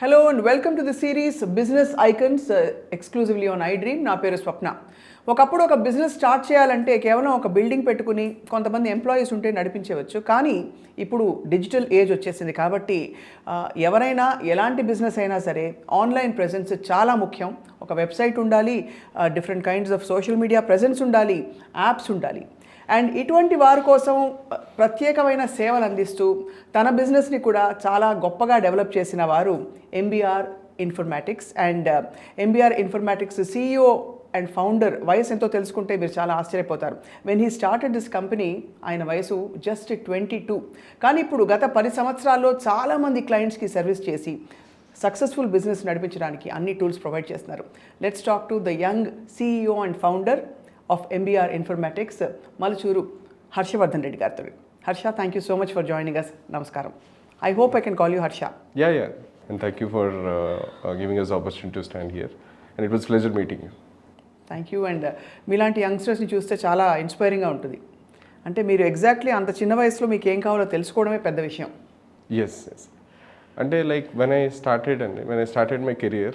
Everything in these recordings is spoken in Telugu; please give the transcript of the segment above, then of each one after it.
Hello and welcome to the series Business Icons exclusively on iDream. నా పేరు స్వప్న. ఒకప్పుడు ఒక బిజినెస్ స్టార్ట్ చేయాలంటే కేవలం ఒక బిల్డింగ్ పెట్టుకుని కొంతమంది ఎంప్లాయీస్ ఉంటే నడిపించవచ్చు. కానీ ఇప్పుడు డిజిటల్ ఏజ్ వచ్చేసింది కాబట్టి ఎవరైనా ఎలాంటి బిజినెస్ అయినా సరే ఆన్లైన్ ప్రెజెన్స్ చాలా ముఖ్యం. ఒక వెబ్సైట్ ఉండాలి, different kinds of social media presence ఉండాలి, యాప్స్ ఉండాలి. అండ్ ఇటువంటి వారి కోసం ప్రత్యేకమైన సేవలు అందిస్తూ తన బిజినెస్ని కూడా చాలా గొప్పగా డెవలప్ చేసిన వారు MBR Informatics. And MBR Informatics CEO and founder వయసు ఎంతో తెలుసుకుంటే మీరు చాలా ఆశ్చర్యపోతారు. When he started this company ఆయన వయసు జస్ట్ 22. కానీ ఇప్పుడు గత 10 సంవత్సరాల్లో చాలామంది క్లయింట్స్కి సర్వీస్ చేసి సక్సెస్ఫుల్ బిజినెస్ నడిపించడానికి అన్ని టూల్స్ ప్రొవైడ్ చేస్తున్నారు. Let's talk to the young CEO and founder of MBR Informatics, Maluchuru, Harshavardhan Reddy Maluchuru. Harsha, thank you so much for joining us. Namaskaram. I hope I can call you Harsha. Yeah. And thank you for giving us the opportunity to stand here. And it was a pleasure meeting you. Thank you. And మీలాంటి యంగ్స్టర్స్ని చూస్తే చాలా ఇన్స్పైరింగ్గా ఉంటుంది. అంటే మీరు ఎగ్జాక్ట్లీ అంత చిన్న వయసులో మీకు ఏం కావాలో తెలుసుకోవడమే పెద్ద విషయం. Yes. అంటే like when I started my career,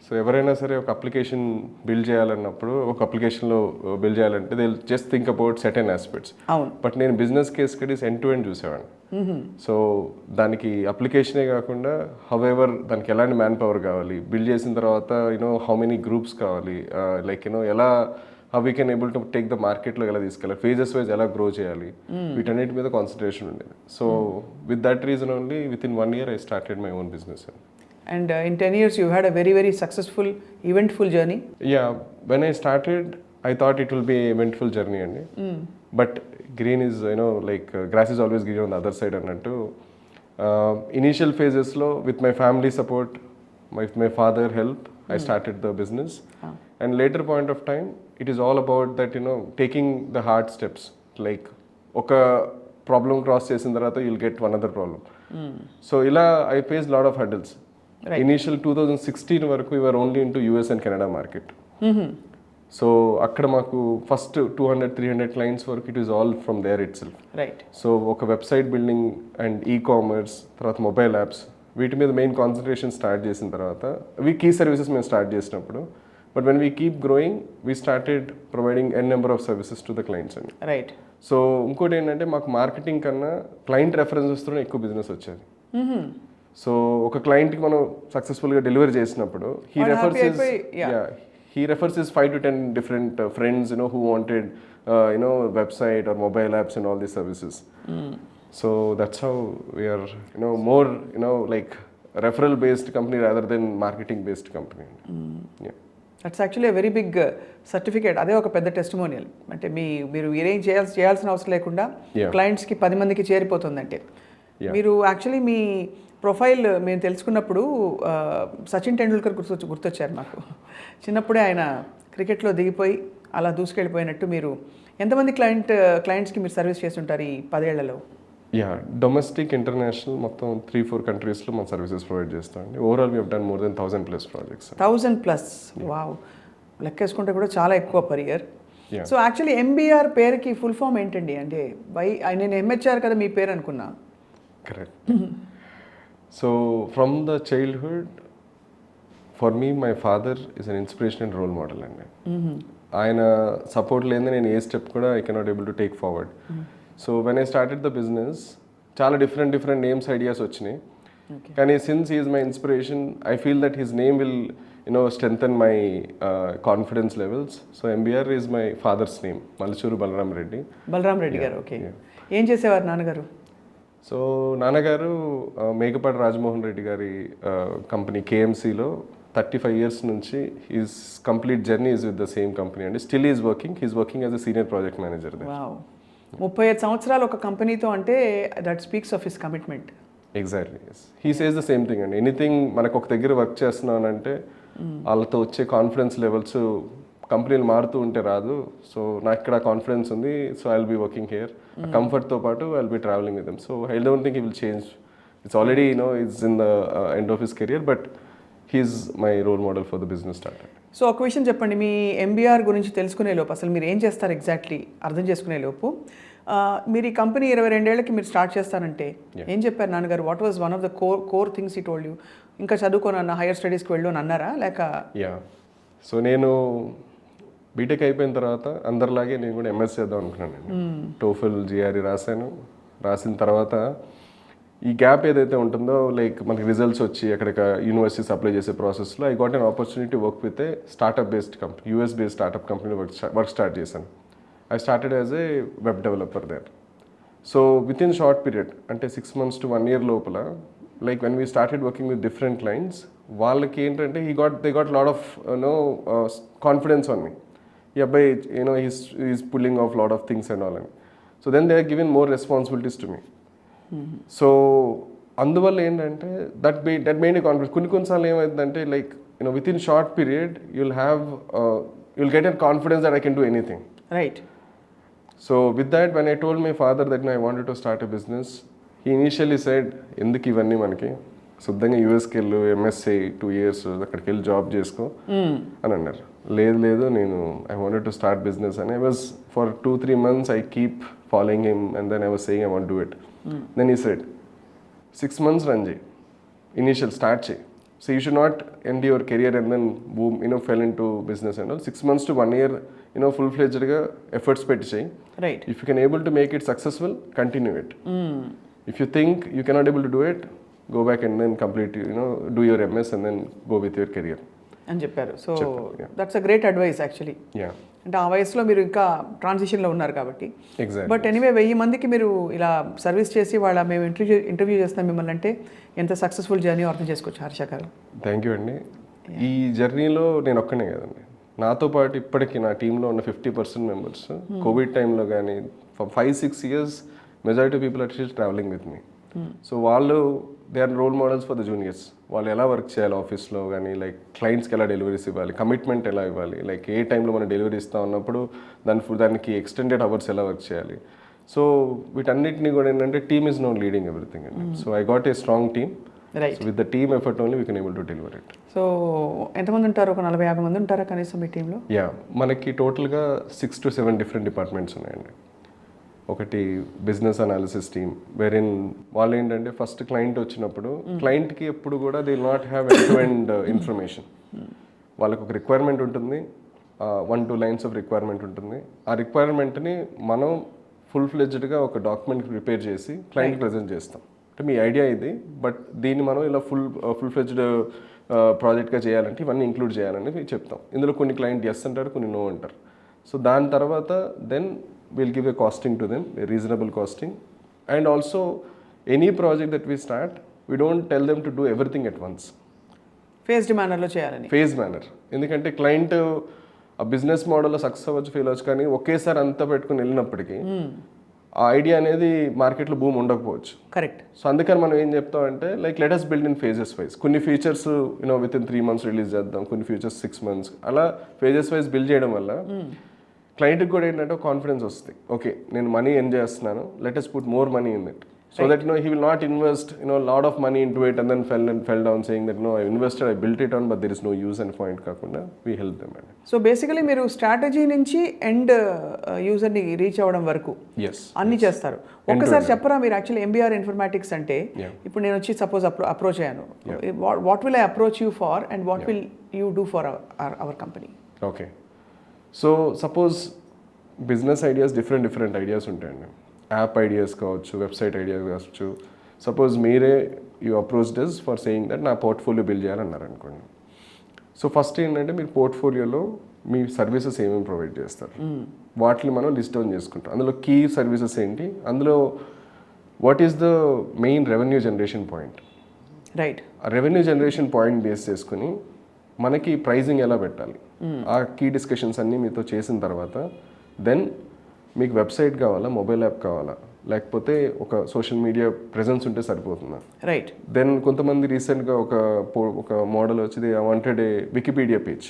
so ఎవరైనా సరే ఒక అప్లికేషన్ బిల్డ్ చేయాలన్నప్పుడు ఒక అప్లికేషన్లో బిల్డ్ చేయాలంటే they just think about certain aspects. అవును. బట్ నేను business case studies end to end చూసేవాడిని. సో దానికి అప్లికేషనే కాకుండా హౌఎవర్ దానికి ఎలాంటి మ్యాన్ పవర్ కావాలి, బిల్డ్ చేసిన తర్వాత హౌ మెనీ గ్రూప్స్ కావాలి, లైక్ ఎలా how we can able to take the మార్కెట్లో ఎలా తీసుకెళ్ళాలి, ఫేజెస్ వైజ్ ఎలా గ్రో చేయాలి, వీటన్నిటి మీద కాన్సన్ట్రేషన్ ఉండేది. So with that reason only with in 1 year I started my own business. And in 10 years, you had a very, very successful, eventful journey. Yeah, when I started, I thought it will be an eventful journey. But green is, grass is always green on the other side. Initial phases, with my family support, with my father help, I started the business. And later point of time, it is all about that, taking the hard steps. Like, oka problem cross chesin tarvata, you'll get one other problem. So, I faced a lot of hurdles. Right. Initial 2016 వరకు we were only into US and Canada market. So అక్కడ మాకు ఫస్ట్ 200-300 క్లయింట్స్ వరకు it is all from there itself. Right. So ఒక వెబ్సైట్ బిల్డింగ్ అండ్ కామర్స్ తర్వాత మొబైల్ యాప్స్ వీటి మీద మెయిన్ కాన్సన్ట్రేషన్ స్టార్ట్ చేసిన తర్వాత కీ సర్వీసెస్ మేము స్టార్ట్ చేసినప్పుడు but when we keep growing we started providing number of services to the clients అండి. రైట్. సో ఇంకోటి ఏంటంటే మాకు మార్కెటింగ్ కన్నా క్లయింట్ రెఫరెన్సెస్తోనే ఎక్కువ బిజినెస్ వచ్చేది. సో ఒక క్లయింట్కి మనం సక్సెస్ఫుల్గా డెలివరీ చేసినప్పుడు he refers his 5 to 10 different friends who wanted website or mobile apps and all these services. So that's how we are more like referral based company rather than marketing based company. Yeah. That's actually very big certificate. అదే ఒక పెద్ద టెస్టిమోనియల్. అంటే మీరు ఏం చేయాల్సిన అవసరం లేకుండా క్లయింట్స్కి 10 మందికి చేరిపోతుందంటే. మీరు యాక్చువల్లీ మీ ప్రొఫైల్ మేము తెలుసుకున్నప్పుడు సచిన్ టెండూల్కర్ గుర్తొచ్చారు మాకు. చిన్నప్పుడే ఆయన క్రికెట్లో దిగిపోయి అలా దూసుకెళ్ళిపోయినట్టు మీరు ఎంతమంది క్లయింట్స్కి మీరు సర్వీస్ చేస్తుంటారు ఈ 10 ఏళ్లలో? డొమెస్టిక్ ఇంటర్నేషనల్ మొత్తం 3-4 కంట్రీస్లో మన సర్వీసెస్ ప్రొవైడ్ చేస్తామండి. Overall we have done more than 1000+ projects. 1000+. Wow, లెక్కేసుకుంటే కూడా చాలా ఎక్కువ per year. So actually MBR పేరుకి ఫుల్ ఫామ్ ఏంటండి? అంటే నేను MHR కదా మీ పేరు అనుకున్నా. Correct. So from the childhood, for me, my father is an inspiration and role model. ఆయన సపోర్ట్ లేదని నేను ఏ స్టెప్ కూడా I cannot able to take forward. So when I started the business చాలా డిఫరెంట్ నేమ్స్ ఐడియాస్ వచ్చినాయి. కానీ since he is my inspiration I feel that his name will strengthen my confidence levels. So MBR is my father's name, Maluchuru Balram Reddy గారు. ఓకే. ఏం చేసేవారు నాన్నగారు? సో నాన్నగారు మేకపాటి రాజమోహన్ రెడ్డి గారి కంపెనీ KMCలో 35 years నుంచి his complete journey is with the same company అండి. Still is working as a senior project manager. 35 సంవత్సరాలు ఒక కంపెనీతో అంటే that speaks of his commitment. Exactly. He says the same thing అండి. ఎనీథింగ్ మనకు ఒక దగ్గర వర్క్ చేస్తున్నానంటే వాళ్ళతో వచ్చే కాన్ఫిడెన్స్ లెవెల్స్ కంపెనీలు మారుతూ ఉంటే రాదు. సో నాకు ఇక్కడ కాన్ఫిడెన్స్ ఉంది. So I will be working here. కంఫర్ట్తో పాటు I will be travelling with them. So I don't think he will change. It's already it's in the end of his career but he's my role model for the business starter. So ఒక విషయం చెప్పండి, మీ MBR గురించి తెలుసుకునే లోపు అసలు మీరు ఏం చేస్తారు ఎగ్జాక్ట్లీ అర్థం చేసుకునే లోపు మీరు ఈ కంపెనీ 22 ఏళ్ళకి మీరు స్టార్ట్ చేస్తానంటే ఏం చెప్పారు నాన్నగారు? What was one of the core things he told you? ఇంకా చదువుకోనన్నా హైయర్ స్టడీస్కి వెళ్ళు అని అన్నారా లేక? యా, సో నేను బీటెక్ అయిపోయిన తర్వాత అందరిలాగే నేను కూడా ఎంఎస్ చేద్దాం అనుకున్నాను. నేను టోఫెల్ జిఆర్ఈ రాసిన తర్వాత ఈ గ్యాప్ ఏదైతే ఉంటుందో లైక్ మనకి రిజల్ట్స్ వచ్చి అక్కడ యూనివర్సిటీస్ అప్లై చేసే ప్రాసెస్లో I got an opportunity work with a startup based company, US based startup company work start చేశాను. I started as a web developer there. So with in short period అంటే 6 months to 1 year లోపల like when we started working with different clients, వాళ్ళకి ఏంటంటే they got lot of confidence on me. ఈ అబ్బాయి is pulling of lot of things and all అని. So then they are given more responsibilities to me. So అందువల్ల ఏంటంటే దట్ మెయిన్ కాన్ఫిడెన్స్. కొన్నిసార్లు ఏమైందంటే like with in short period you'll get a confidence that I can do anything. Right. So with that, when I told my father that I wanted to start a business, he initially said, ఎందుకు ఇవన్నీ మనకి, శుద్ధంగా యూఎస్కి వెళ్ళు, ఎంఎస్సీ 2 years అక్కడికి వెళ్ళి జాబ్ చేసుకో అని అన్నారు. లేదు నేను I wanted to start business అని. I was for 2-3 months I keep following him and then I was saying I want do it. Then he said 6 months run చేయి, ఇనీషియల్ స్టార్ట్ చేయి. So you should not end your career and then boom, fell into business and all. 6 months to 1 year, full-fledged efforts petti cheyi. Right. If you can able to make it successful, continue it. If you think you cannot able to do it, go back and then complete, do your MS and then go with your career. అని చెప్పారు. So that's a great advice actually. Yeah, అంటే ఆ వయసులో మీరు ఇంకా ట్రాన్సిషన్లో ఉన్నారు కాబట్టి. ఎగ్జాక్ట్లీ. బట్ ఎనీవే 1000 మందికి మీరు ఇలా సర్వీస్ చేసి మేము ఇంటర్వ్యూ చేస్తాం మిమ్మల్ని అంటే ఎంత సక్సెస్ఫుల్ జర్నీ అర్థం చేసుకోవచ్చు హర్ష గారు. థ్యాంక్ యూ అండి. ఈ జర్నీలో నేను ఒక్కనే కదండి, నాతో పాటు ఇప్పటికీ నా టీంలో ఉన్న 50% మెంబర్స్ కోవిడ్ టైంలో కానీ 5-6 years majority people are still travelling with me. So వాళ్ళు they are role models for the juniors. వాళ్ళు ఎలా వర్క్ చేయాలి ఆఫీస్లో కానీ, లైక్ క్లయింట్స్కి ఎలా డెలివరీస్ ఇవ్వాలి, కమిట్మెంట్ ఎలా ఇవ్వాలి, లైక్ ఏ టైంలో మనం డెలివరీ ఇస్తా ఉన్నప్పుడు దానికి ఎక్స్టెండెడ్ అవర్స్ ఎలా వర్క్ చేయాలి. సో వీటన్నిటిని కూడా ఏంటంటే team is no leading everything అండి. So I got a strong team. Right. With the team effort only we can able to deliver it. So ఎంతమంది ఉంటారు? ఒక 40-50 మంది ఉంటారా కనీసం మీ టీంలో? యా, మనకి టోటల్గా 6 to 7 డిఫరెంట్ డిపార్ట్మెంట్స్ ఉన్నాయండి. ఒకటి బిజినెస్ అనాలిసిస్ టీమ్, వేరిన్ వాళ్ళు ఏంటంటే ఫస్ట్ క్లయింట్ వచ్చినప్పుడు క్లయింట్కి ఎప్పుడు కూడా they not have end information. వాళ్ళకు ఒక రిక్వైర్మెంట్ ఉంటుంది, 1-2 lines ఆఫ్ రిక్వైర్మెంట్ ఉంటుంది. ఆ రిక్వైర్మెంట్ని మనం ఫుల్-ఫ్లెడ్జ్డ్గా ఒక డాక్యుమెంట్ ప్రిపేర్ చేసి క్లయింట్కి ప్రజెంట్ చేస్తాం. అంటే మీ ఐడియా ఇది, బట్ దీన్ని మనం ఇలా ఫుల్-ఫ్లెడ్జ్డ్ ప్రాజెక్ట్గా చేయాలంటే ఇవన్నీ ఇంక్లూడ్ చేయాలని చెప్తాం. ఇందులో కొన్ని క్లయింట్ ఎస్ అంటారు, కొన్ని నో అంటారు. సో దాని తర్వాత then we'll give a costing to them, a reasonable costing. And also any project that we start, we don't tell them to do everything at once. Phased మేనర్లో చేయాలని. ఫేజ్ మేనర్, ఎందుకంటే క్లయింట్ ఆ బిజినెస్ మోడల్లో సక్సెస్ అవ్వచ్చు, ఫెయిల్ అవ్వచ్చు, కానీ ఒకేసారి అంతా పెట్టుకుని వెళ్ళినప్పటికీ ఆ ఐడియా అనేది మార్కెట్లో భూమి ఉండకపోవచ్చు. కరెక్ట్. సో అందుకని మనం ఏం చెప్తాం అంటే like let us build in phases wise. కొన్ని features with in 3 months release చేద్దాం, కొన్ని ఫీచర్స్ 6 months, అలా ఫేజెస్ వైజ్ బిల్డ్ చేయడం వల్ల క్లయింట్కి కూడా ఏంటంటే కాన్ఫిడెన్స్ వస్తుంది. ఓకే, నేను మనీ ఎర్న్ చేస్తున్నాను, let us put more money in it. So that he will not invest lot of money into it and then fell down saying that I invested, I built it on, but there is no use and point కాకుండా we help them. So basically మీరు స్ట్రాటజీ నుంచి ఎండ్ యూజర్ని రీచ్ అవ్వడం వరకు అన్ని చేస్తారు. ఒక్కసారి చెప్పరా మీరు యాక్చువల్లీ MBR ఇన్ఫర్మాటిక్స్ అంటే ఇప్పుడు నేను వచ్చి సపోజ్ అప్రోచ్ అయ్యాను, what will I approach you for and what will you do for our company? Okay, so suppose business ideas different ideas ఉంటాయండి. యాప్ ఐడియాస్ కావచ్చు, వెబ్సైట్ ఐడియాస్ కావచ్చు. సపోజ్ మీరే you approach does for saying that నా పోర్ట్ఫోలియో బిల్డ్ చేయాలన్నారు అనుకోండి. సో ఫస్ట్ ఏంటంటే మీరు పోర్ట్ఫోలియోలో మీ సర్వీసెస్ ఏమేమి ప్రొవైడ్ చేస్తారు, వాటిని మనం లిస్ట్ డౌన్ చేసుకుంటాం. అందులో కీ సర్వీసెస్ ఏంటి, అందులో what is the main revenue generation point. Right. ఆ రెవెన్యూ జనరేషన్ పాయింట్ బేస్ చేసుకుని మనకి ప్రైజింగ్ ఎలా పెట్టాలి, ఆ కీ డిస్కషన్స్ అన్నీ మీతో చేసిన తర్వాత దెన్ మీకు వెబ్సైట్ కావాలా, మొబైల్ యాప్ కావాలా, లేకపోతే ఒక సోషల్ మీడియా ప్రెజెన్స్ ఉంటే సరిపోతుందా. రైట్. దెన్ కొంతమంది రీసెంట్గా ఒక మోడల్ వచ్చింది, I wanted a Wikipedia page.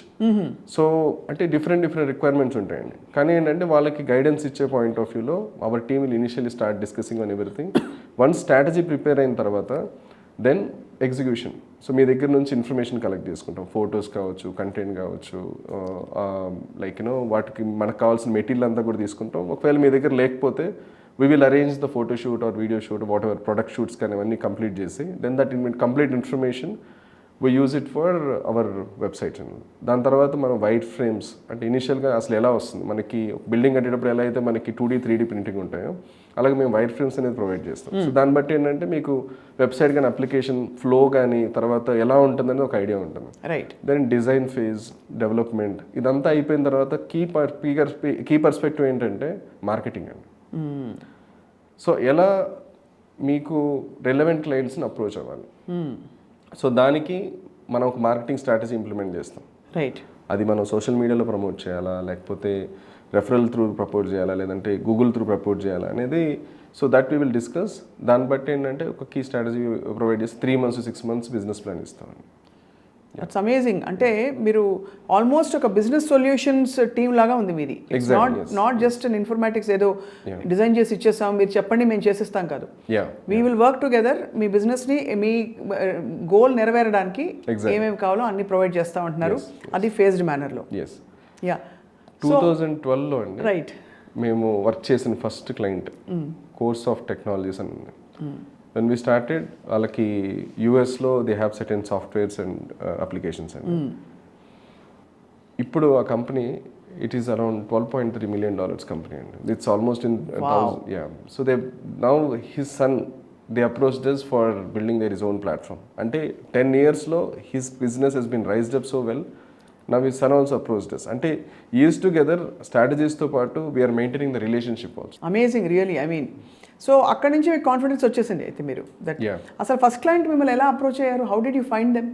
So అంటే డిఫరెంట్ రిక్వైర్మెంట్స్ ఉంటాయండి. కానీ ఏంటంటే వాళ్ళకి గైడెన్స్ ఇచ్చే పాయింట్ ఆఫ్ వ్యూలో our team will initially start discussing on everything. One strategy prepare అయిన తర్వాత దెన్ ఎగ్జిక్యూషన్. సో మీ దగ్గర నుంచి ఇన్ఫర్మేషన్ కలెక్ట్ చేసుకుంటాం, ఫొటోస్ కావచ్చు, కంటెంట్ కావచ్చు, లైక్ వాటికి మనకు కావాల్సిన మెటీరియల్ అంతా కూడా తీసుకుంటాం. ఒకవేళ మీ దగ్గర లేకపోతే we will arrange the photo shoot or video shoot, whatever product shoots కానీ అవన్నీ కంప్లీట్ చేసి then that complete information we use it for our website అండి. దాని తర్వాత మనం వైట్ ఫ్రేమ్స్ అంటే ఇనిషియల్గా అసలు ఎలా వస్తుంది మనకి బిల్డింగ్ కట్టేటప్పుడు ఎలా అయితే మనకి 2D 3D ప్రింటింగ్ ఉంటాయో అలాగే మేము వైట్ ఫ్రేమ్స్ అనేది ప్రొవైడ్ చేస్తాం. సో దాన్ని బట్టి ఏంటంటే మీకు వెబ్సైట్ కానీ అప్లికేషన్ ఫ్లో కానీ తర్వాత ఎలా ఉంటుందని ఒక ఐడియా ఉంటుంది. Right. Then design phase, development ఇదంతా అయిపోయిన తర్వాత కీ పర్స్పెక్టివ్ ఏంటంటే మార్కెటింగ్ అండి. సో ఎలా మీకు రెలవెంట్ క్లయింట్స్ని అప్రోచ్ అవ్వాలి. సో దానికి మనం ఒక మార్కెటింగ్ స్ట్రాటజీ ఇంప్లిమెంట్ చేస్తాం. రైట్. అది మనం సోషల్ మీడియాలో ప్రమోట్ చేయాలా, లేకపోతే రెఫరల్ త్రూ ప్రపోజ్ చేయాలా, లేదంటే గూగుల్ త్రూ ప్రపోజ్ చేయాలా అనేది. So that we will discuss. దాన్ని బట్టి ఏంటంటే ఒక కీ స్ట్రాటజీ ప్రొవైడ్ చేసి 3 months to 6 months business plan ఇస్తామండి. That's amazing. అంటే మీరు ఆల్మోస్ట్ ఒక బిజినెస్ సొల్యూషన్స్ టీమ్ లాగా ఉంది మీది. నాట్ జస్ట్ అన్ ఇన్ఫర్మాటిక్స్ ఏదో డిజైన్ చేసి ఇచ్చేస్తాం మీరు చెప్పండి మేము చేసిస్తాం కాదు. వీ విల్ వర్క్ టుగెదర్ మీ బిజినెస్ని మీ గోల్ నెరవేరడానికి ఏమేమి కావాలో అన్ని ప్రొవైడ్ చేస్తా ఉంటున్నారు. అది ఫేజ్డ్ మేనర్లో. యా. 2012లో అండి రైట్ మేము వర్క్ చేసిన first client course of technologies అని. when we started వాళ్ళకి యూఎస్లో they have certain softwares and applications అండి. ఇప్పుడు ఆ company it is around $12.3 million company అండి. It's almost in so they now his son they approached us for building their his own platform. అంటే 10 yearsలో his business has been raised up so well. Now his son also approached us. అంటే యూస్ టుగెదర్ స్ట్రాటజీస్తో పాటు we're maintaining the relationship also. Amazing really. I mean so అక్కడి నుంచి మీకు కాన్ఫిడెన్స్ వచ్చేసింది అయితే మీరు దట్ అసలు ఫస్ట్ క్లయింట్ మిమ్మల్ని ఎలా అప్రోచ్ అయ్యారు? How did you find them?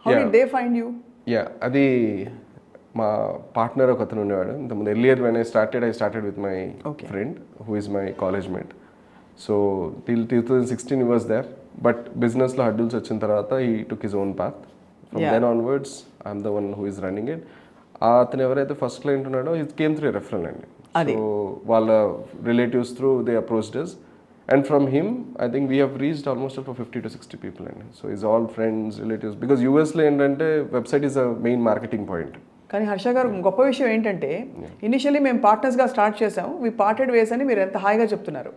How did they find you? అది మా పార్ట్నర్ ఒక అతను ఉండేవాడు ఇంతకుముందు. Earlier when I started with my friend who is my college mate. So till 2016 he was there. But బిజినెస్లో హడ్డూల్స్ వచ్చిన తర్వాత he took his own path. From then onwards I'm the one who is running it. అతను ఎవరైతే ఫస్ట్ క్లయింట్ ఉన్నాడో it came through a referral అండి. సో వాళ్ళ relatives through they approached us. And from him, I think we have reached almost for 50 to 60 people. So it's all friends, relatives. Because USలో ఏంటంటే website is a main marketing point. కానీ హర్ష గారు గొప్ప విషయం ఏంటంటే ఇనిషియల్లీ మేము పార్ట్నర్స్గా స్టార్ట్ చేసాం, వి పార్టెడ్ వేస్ అని మీరు ఎంత హాయిగా చెప్తున్నారు.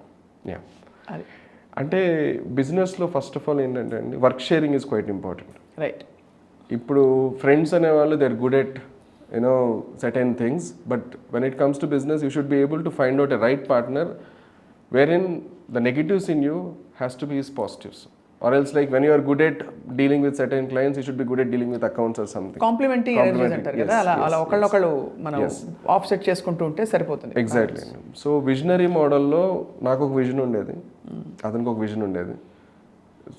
అంటే బిజినెస్లో ఫస్ట్ ఆఫ్ ఆల్ ఏంటంటే అండి work sharing is quite important. Right. ఇప్పుడు ఫ్రెండ్స్ అనేవాళ్ళు they are good at certain things, but when it comes to business you should be able to find out a right partner wherein the negatives in you has to be his positives, or else like when you are good at dealing with certain clients you should be good at dealing with accounts or something. Complementing energies antaru kada, ala okkallu మనం ఆఫ్సెట్ చేసుకుంటూ ఉంటే సరిపోతుంది. ఎగ్జాక్ట్లీ. సో విజనరీ మోడల్లో నాకు ఒక విజన్ ఉండేది, అతనికి ఒక విజన్ ఉండేది.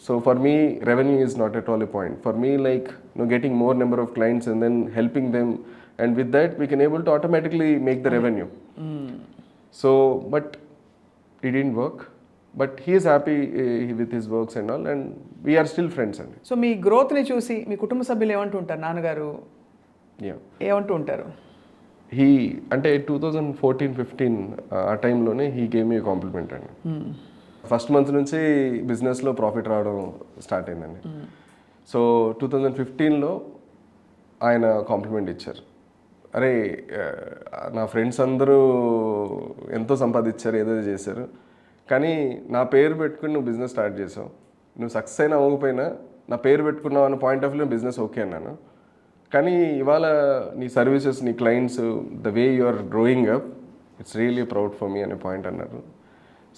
So for me revenue is not at all a point. For me like getting more number of clients and then helping them, and with that we can able to automatically make the revenue. So but it didn't work, but he is happy with his works and all, and we are still friends అండి. సో మీ గ్రోత్ ని చూసి మీ కుటుంబ సభ్యులు ఏమంటూ ఉంటారు? నాన్నగారు ఏమంటూ ఉంటారు? హీ అంటే 2014-15 ఆ టైంలోనే హీ గేవ్ మీ కాంప్లిమెంట్ అండి. ఫస్ట్ మంత్ నుంచి బిజినెస్లో ప్రాఫిట్ రావడం స్టార్ట్ అయిందండి. సో 2015లో ఆయన కాంప్లిమెంట్ ఇచ్చారు. అరే నా ఫ్రెండ్స్ అందరూ ఎంతో సంపాదించారు, ఏదో చేశారు, కానీ నా పేరు పెట్టుకుని నువ్వు బిజినెస్ స్టార్ట్ చేసావు, నువ్వు సక్సెస్ అయినా అవ్వకపోయినా నా పేరు పెట్టుకున్నావు అన్న point of view business okay అన్నాను, కానీ ఇవాళ నీ సర్వీసెస్, నీ clients, the way you are growing up, it's really proud for me అనే పాయింట్ అన్నారు.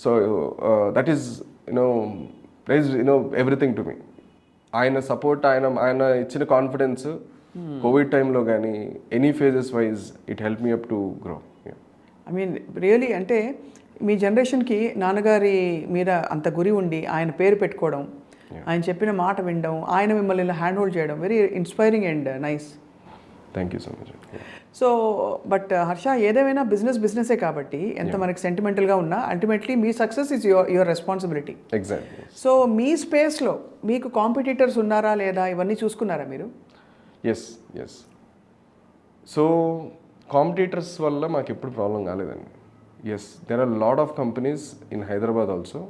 So that is everything to me. ఆయన సపోర్ట్, ఆయన ఇచ్చిన కాన్ఫిడెన్స్ కోవిడ్ టైంలో కానీ any phases wise it help me up to grow. I mean really అంటే మీ జనరేషన్కి నాన్నగారి మీద అంత గురి ఉండి ఆయన పేరు పెట్టుకోవడం, ఆయన చెప్పిన మాట వినడం, ఆయన మిమ్మల్ని ఇలా హ్యాండ్ హోల్డ్ చేయడం very inspiring and nice. Thank you so much. So but Harsha, ఏదేమైనా బిజినెస్సే కాబట్టి ఎంత మనకి సెంటిమెంటల్గా ఉన్నా అల్టిమేట్లీ మీ success is your responsibility. Exactly. So మీ స్పేస్లో మీకు కాంపిటీటర్స్ ఉన్నారా లేదా ఇవన్నీ చూసుకున్నారా మీరు? ఎస్. సో కాంపిటీటర్స్ వల్ల మాకు ఎప్పుడు ప్రాబ్లం కాలేదండి. Yes, there are lot of companies in Hyderabad also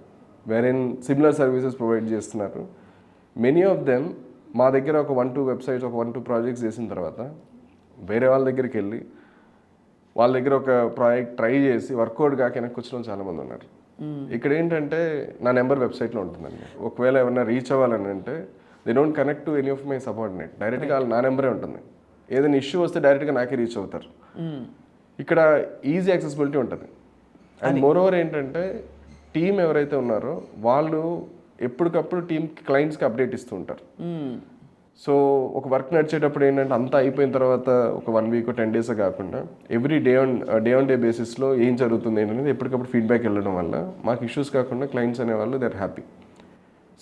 where in similar services provide చేస్తున్నారు. మెనీ ఆఫ్ దెమ్ మా దగ్గర ఒక 1-2 వెబ్సైట్స్, ఒక 1-2 ప్రాజెక్ట్స్ చేసిన తర్వాత వేరే వాళ్ళ దగ్గరికి వెళ్ళి వాళ్ళ దగ్గర ఒక ప్రాజెక్ట్ ట్రై చేసి వర్కౌట్ కాక వెనక్కి వచ్చిన చాలామంది ఉన్నారు. ఇక్కడ ఏంటంటే నా నెంబర్ వెబ్సైట్లో ఉంటుందండి. ఒకవేళ ఏమన్నా రీచ్ అవ్వాలని అంటే they don't connect to any of my subordinate. డైరెక్ట్గా నా నెంబరే ఉంటుంది. ఏదైనా ఇష్యూ వస్తే డైరెక్ట్గా నాకే రీచ్ అవుతారు. ఇక్కడ ఈజీ యాక్సెసిబిలిటీ ఉంటుంది. అండ్ మోర్ ఓవర్ ఏంటంటే టీం ఎవరైతే ఉన్నారో వాళ్ళు ఎప్పటికప్పుడు టీంకి క్లయింట్స్కి అప్డేట్ ఇస్తూ ఉంటారు. సో ఒక వర్క్ నడిచేటప్పుడు ఏంటంటే అంతా అయిపోయిన తర్వాత ఒక 1 వీక్ 10 డేస్ కాకుండా ఎవ్రీ డే ఆన్ డే బేసిస్లో ఏం జరుగుతుంది ఏంటనేది ఎప్పటికప్పుడు ఫీడ్బ్యాక్ వెళ్ళడం వల్ల మాకు ఇష్యూస్ కాకుండా క్లయింట్స్ అనేవాళ్ళు they are happy.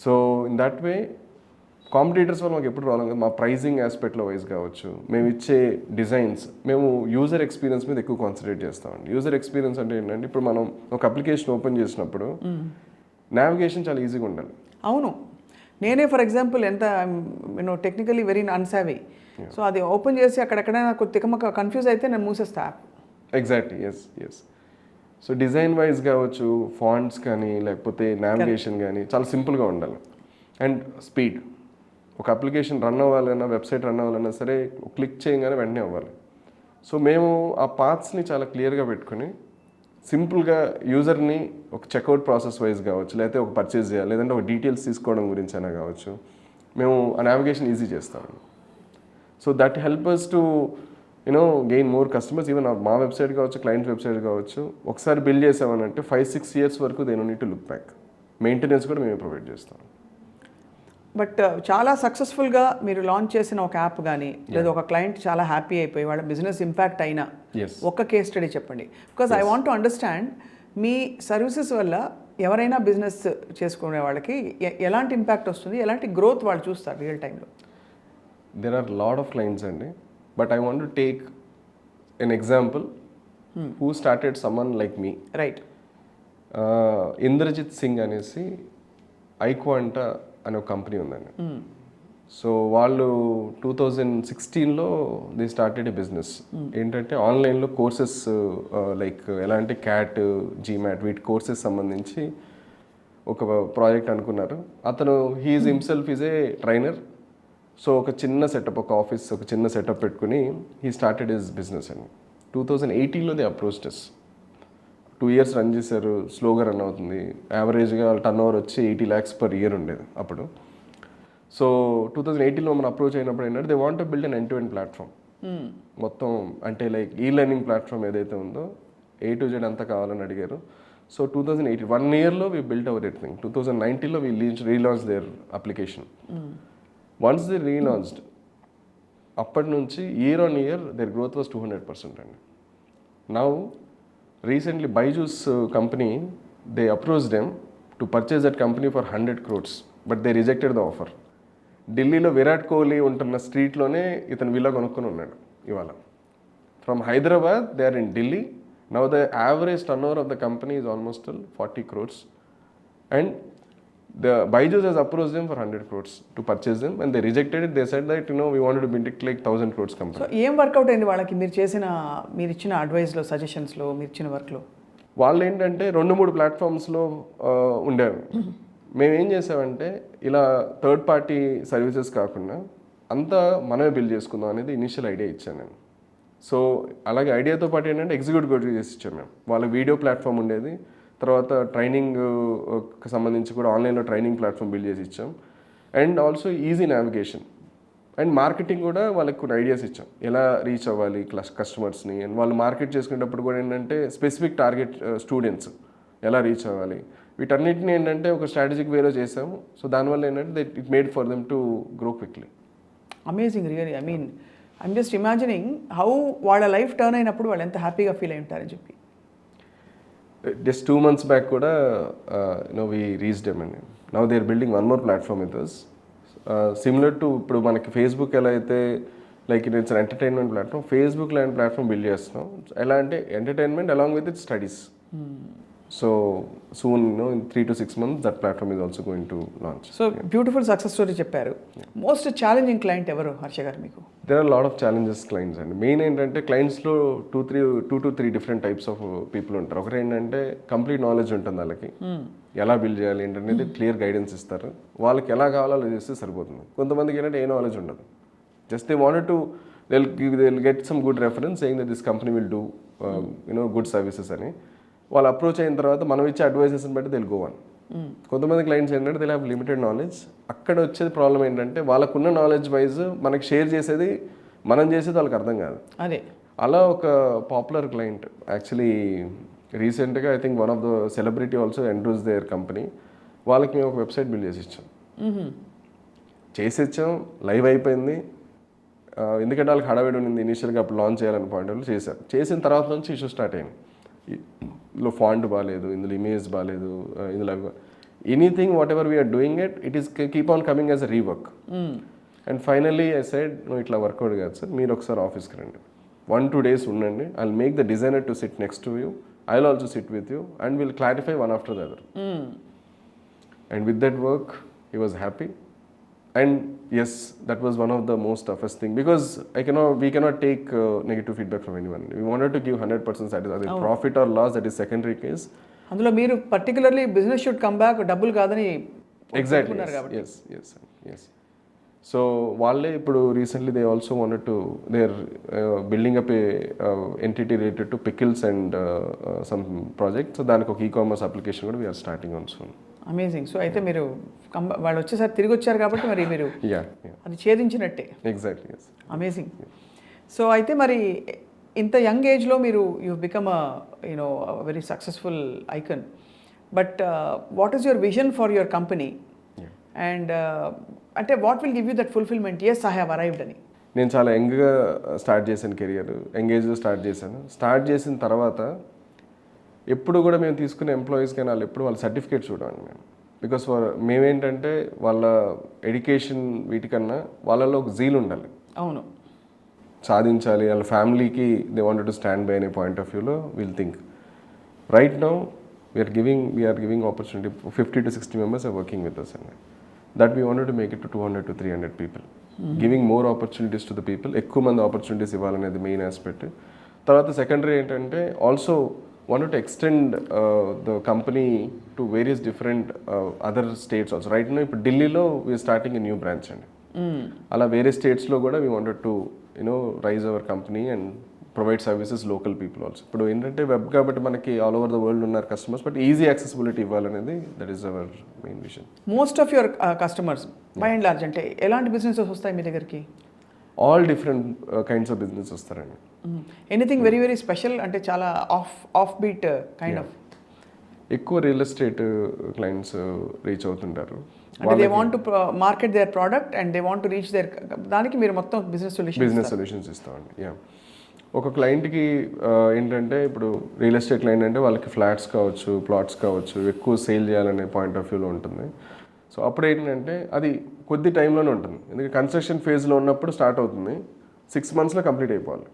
So in that way competitors వల్ల మాకు ఎప్పుడు రావాలి కదా, మా ప్రైజింగ్ ఆస్పెక్ట్లో వైజ్ కావచ్చు, మేము ఇచ్చే డిజైన్స్, మేము యూజర్ ఎక్స్పీరియన్స్ మీద ఎక్కువ కాన్సన్ట్రేట్ చేస్తామండి. యూజర్ ఎక్స్పీరియన్స్ అంటే ఏంటంటే ఇప్పుడు మనం ఒక అప్లికేషన్ ఓపెన్ చేసినప్పుడు నావిగేషన్ చాలా ఈజీగా ఉండాలి. అవును, నేనే ఫర్ ఎగ్జాంపుల్ ఎంత టెక్నికలీ వెరీ అన్సావీ. సో అది ఓపెన్ చేసి అక్కడెక్కడైనా నాకు తికమక కన్ఫ్యూజ్ అయితే నేను మూసేస్తా app. Exactly, yes. So design wise కావచ్చు, ఫాంట్స్ కానీ లేకపోతే నావిగేషన్ కానీ చాలా సింపుల్గా ఉండాలి. అండ్ స్పీడ్, ఒక అప్లికేషన్ రన్ అవ్వాలన్నా, వెబ్సైట్ రన్ అవ్వాలన్నా సరే క్లిక్ చేయగానే వెంటనే అవ్వాలి. సో మేము ఆ పాత్స్ని చాలా క్లియర్గా పెట్టుకుని సింపుల్గా యూజర్ని ఒక చెక్అవుట్ ప్రాసెస్ వైజ్ కావచ్చు, లేకపోతే ఒక పర్చేస్ చేయాలి, లేదంటే ఒక డీటెయిల్స్ తీసుకోవడం గురించి అయినా కావచ్చు, మేము ఆ నావిగేషన్ ఈజీ చేస్తాము. So that help us to gain more customers. Even మా వెబ్సైట్ కావచ్చు, క్లయింట్ వెబ్సైట్ కావచ్చు, ఒకసారి బిల్డ్ చేసామనంటే 5-6 years వరకు they don't need to look back. Maintenance కూడా మేము ప్రొవైడ్ చేస్తాం. బట్ చాలా సక్సెస్ఫుల్గా మీరు లాంచ్ చేసిన ఒక యాప్ కానీ లేదా ఒక క్లయింట్ చాలా హ్యాపీ అయిపోయి వాళ్ళ బిజినెస్ ఇంపాక్ట్ అయినా ఒక్క కేస్ స్టడీ చెప్పండి. Because I want to understand me services వల్ల ఎవరైనా బిజినెస్ చేసుకునే వాళ్ళకి ఎలాంటి ఇంపాక్ట్ వస్తుంది, ఎలాంటి గ్రోత్ వాళ్ళు చూస్తారు రియల్ టైంలో. There are lot of clients అండి, but I want to take an example who started someone like me. Right. Indrajit Singh అనేసి ఐక్వాంట అనే ఒక కంపెనీ ఉందండి. సో వాళ్ళు 2016లో దే స్టార్టెడ్ ఏ బిజినెస్. ఏంటంటే ఆన్లైన్లో కోర్సెస్ లైక్ ఎలాంటి క్యాట్, జీమాట్ వీటి కోర్సెస్ సంబంధించి ఒక ప్రాజెక్ట్ అనుకున్నారు. అతను he is himself is a trainer. So ఒక చిన్న సెటప్, ఒక ఆఫీస్, ఒక చిన్న సెటప్ పెట్టుకుని హీ స్టార్టెడ్ హిస్ బిజినెస్ అండి. 2018లో they approached us. 2 years run చేశారు, స్లోగా రన్ అవుతుంది. యావరేజ్గా టర్న్ ఓవర్ వచ్చి 80 lakhs per year ఉండేది అప్పుడు. సో 2018లో మనం అప్రోచ్ అయినప్పుడు ఏంటంటే they want to build an end-to-end platform. మొత్తం అంటే లైక్ ఈ లెర్నింగ్ ప్లాట్ఫామ్ ఏదైతే ఉందో A to Z అంతా కావాలని అడిగారు. సో 2018 1 yearలో వీ బిల్ట్ అవర్ ఎవ్రీథింగ్. 2019లో we relaunch their application. Once they relaunched, అప్పటి నుంచి year on year their growth was 200% అండి. Now recently Byju's company, they approached them to purchase that company for 100 crores, but they rejected the offer. ఢిల్లీలో విరాట్ కోహ్లీ ఉంటున్న స్ట్రీట్లోనే ఇతను విల్లా కొనుక్కొని ఉన్నాడు ఇవాళ. From Hyderabad they are in Delhi. Now the average turn over of the company is almost 40 crores. And the Byju's has approached them for 100 crores to purchase them, and they rejected it. They said that we wanted to build it like 1000 crores company. So ఏం వర్కౌట్ అయింది వాళ్ళకి మీరు ఇచ్చిన అడ్వైస్లో, సజెషన్స్లో, మీరు ఇచ్చిన వర్క్లో? వాళ్ళు ఏంటంటే 2-3 ప్లాట్ఫామ్స్లో ఉండేవి. మేము ఏం చేసామంటే ఇలా థర్డ్ పార్టీ సర్వీసెస్ కాకుండా అంతా మనమే బిల్డ్ చేసుకుందాం అనేది ఇనిషియల్ ఐడియా ఇచ్చాను నేను. సో అలాగే ఐడియాతో పాటు ఏంటంటే ఎగ్జిక్యూటివ్ కూడా చేసి ఇచ్చాం మేము. వాళ్ళ వీడియో ప్లాట్ఫామ్ ఉండేది, తర్వాత ట్రైనింగ్కి సంబంధించి కూడా ఆన్లైన్లో ట్రైనింగ్ ప్లాట్ఫామ్ బిల్డ్ చేసి ఇచ్చాం. And also easy navigation and marketing కూడా వాళ్ళకి కొన్ని ఐడియాస్ ఇచ్చాం, ఎలా రీచ్ అవ్వాలి కస్టమర్స్ని. అండ్ వాళ్ళు మార్కెట్ చేసుకునేటప్పుడు కూడా ఏంటంటే స్పెసిఫిక్ టార్గెట్ స్టూడెంట్స్ ఎలా రీచ్ అవ్వాలి, వీటన్నిటిని ఏంటంటే ఒక స్ట్రాటజిక్ వేలో చేసాము. సో దానివల్ల ఏంటంటే it made for them to grow quickly. Amazing really. I mean I'm just imagining how వాళ్ళ లైఫ్ టర్న్ అయినప్పుడు వాళ్ళు ఎంత హ్యాపీగా ఫీల్ అయి ఉంటారని చెప్పి. Just 2 months back kuda we reached them, and now they are building one more platform with us, similar to ఇప్పుడు మనకి ఫేస్బుక్ ఎలా అయితే like it's an entertainment platform, Facebook లాంటి ప్లాట్ఫామ్ బిల్డ్ చేస్తున్నాం. ఎలా అంటే entertainment along with it studies. So soon in 3 to 6 months that platform is also going to launch. So beautiful success story చెప్పారు. మోస్ట్ ఛాలెంజింగ్ క్లయింట్ ఎవరు హర్ష గారు మీకు? There are a lot of challenges clients అండి. మెయిన్ ఏంటంటే క్లయింట్స్లో 2 to 3 different types of people ఉంటారు. ఒకరు ఏంటంటే కంప్లీట్ నాలెడ్జ్ ఉంటుంది వాళ్ళకి, ఎలా బిల్డ్ చేయాలి ఏంటనేది క్లియర్ గైడెన్స్ ఇస్తారు, వాళ్ళకి ఎలా కావాలో అలా చేస్తే సరిపోతుంది. కొంతమందికి ఏంటంటే ఏ నాలెడ్జ్ ఉండదు, just they wanted to they'll get some good reference saying that this company will do good services అని. వాళ్ళు అప్రోచ్ అయిన తర్వాత మనం ఇచ్చే అడ్వైజెస్ని బట్టి they'll go on. కొంతమంది క్లయింట్స్ ఏంటంటే దే హ్యావ్ లిమిటెడ్ నాలెడ్జ్. అక్కడ వచ్చేది ప్రాబ్లం ఏంటంటే వాళ్ళకున్న నాలెడ్జ్ వైజ్ మనకి షేర్ చేసేది మనం చేసేది వాళ్ళకి అర్థం కాదు. అదే అలా ఒక పాపులర్ క్లయింట్ యాక్చువల్లీ రీసెంట్గా I think one of the celebrity also endorse their company, వాళ్ళకి మేము ఒక వెబ్సైట్ బిల్డ్ చేసి ఇచ్చాం. చేసి లైవ్ అయిపోయింది. ఎందుకంటే వాళ్ళకి హడావిడి ఉంది ఇనిషియల్గా అప్పుడు లాంచ్ చేయాలని పాయింట్ ఆఫ్ చేశారు. చేసిన తర్వాత నుంచి ఇష్యూ స్టార్ట్ అయింది. ఇందులో ఫాంట్ బాగాలేదు, ఇందులో ఇమేజ్ బాగాలేదు, ఇందులో anything whatever we're doing it is keep on coming as a rework. And finally I said నువ్వు ఇట్లా వర్కౌట్ కాదు సార్, మీరు ఒకసారి ఆఫీస్కి రండి, 1-2 days ఉండండి, I will make the designer to SIT next to you, I will also SIT with you and will clarify one after the other. And with that work he was happy. And yes, that was one of the most toughest thing because we cannot take negative feedback from anyone. We wanted to give 100% satisfaction. Profit or loss, that is secondary case. అందులో మీరు particularly business should come back, డబ్బులు కాదని Exactly. Yes. So వాళ్ళే ఇప్పుడు recently they also wanted to, they are building up a entity related to pickles and some project. So దానికి ఒక e-commerce application కూడా we are starting on soon. Amazing. So అయితే మీరు వాళ్ళు వచ్చేసరి తిరిగి వచ్చారు కాబట్టి మరి మీరు అది ఛేదించినట్టే. ఎగ్జాక్ట్లీ. అమేజింగ్. సో అయితే మరి ఇంత యంగ్ ఏజ్లో మీరు you become very successful icon. But what is your vision for your company and అంటే what will give you that fulfilment, as I have arrived అని? నేను చాలా యంగ్గా స్టార్ట్ చేశాను కెరియర్, యంగేజ్లో స్టార్ట్ చేశాను. స్టార్ట్ చేసిన తర్వాత ఎప్పుడు కూడా మేము తీసుకునే ఎంప్లాయీస్ కానీ వాళ్ళు ఎప్పుడు వాళ్ళ సర్టిఫికేట్ చూడండి మేము. బికాస్ మేమేంటంటే వాళ్ళ ఎడ్యుకేషన్ వీటికన్నా వాళ్ళలో ఒక జీల్ ఉండాలి. అవును, సాధించాలి, వాళ్ళ ఫ్యామిలీకి they wanted to stand by అనే పాయింట్ ఆఫ్ వ్యూలో will think. Right now we're giving opportunity 50 to 60 members are working with us, and that we wanted to make it to 200 to 300 people. Giving more opportunities to the people, ఎక్కువ మంది ఆపర్చునిటీస్ ఇవ్వాలనేది మెయిన్ ఆస్పెక్ట్. తర్వాత సెకండరీ ఏంటంటే also wanted to extend the company to various different other states also. Right now ఇప్పుడు ఢిల్లీలో we're starting a new branch అండి. అలా వేరే స్టేట్స్లో కూడా we wanted to rise our company and provide services local people also. ఇప్పుడు ఏంటంటే వెబ్ కాబట్టి మనకి ఆల్ ఓవర్ ద వరల్డ్ ఉన్నారు కస్టమర్స్, బట్ ఈజీ యాక్సెసిబిలిటీ ఇవ్వాలనేది that is our main vision. Most of your customers by and large అంటే ఎలాంటి బిజినెసెస్ వస్తాయి మీ దగ్గరికి? All different kinds of business వస్తారండి. ఎనీథింగ్ వెరీ వెరీ స్పెషల్ అంటే చాలా ఆఫ్ బీట్ కైండ్ ఆఫ్? ఎక్కువ రియల్ ఎస్టేట్ క్లయింట్స్ రీచ్ అవుతుంటారు. అంటే they want to market their product and they want to reach there, దానికి మీరు మొత్తం బిజినెస్ సొల్యూషన్స్ ఇస్తామండి. ఒక క్లయింట్కి ఏంటంటే ఇప్పుడు రియల్ ఎస్టేట్ క్లయింట్ అంటే వాళ్ళకి ఫ్లాట్స్ కావచ్చు, ప్లాట్స్ కావచ్చు, ఎక్కువ సేల్ చేయాలనే పాయింట్ ఆఫ్ వ్యూలో ఉంటుంది. సో అప్పుడు ఏంటంటే అది కొద్ది టైంలోనే ఉంటుంది, ఎందుకంటే కన్స్ట్రక్షన్ ఫేజ్లో ఉన్నప్పుడు స్టార్ట్ అవుతుంది, 6 monthsలో కంప్లీట్ అయిపోవాలి.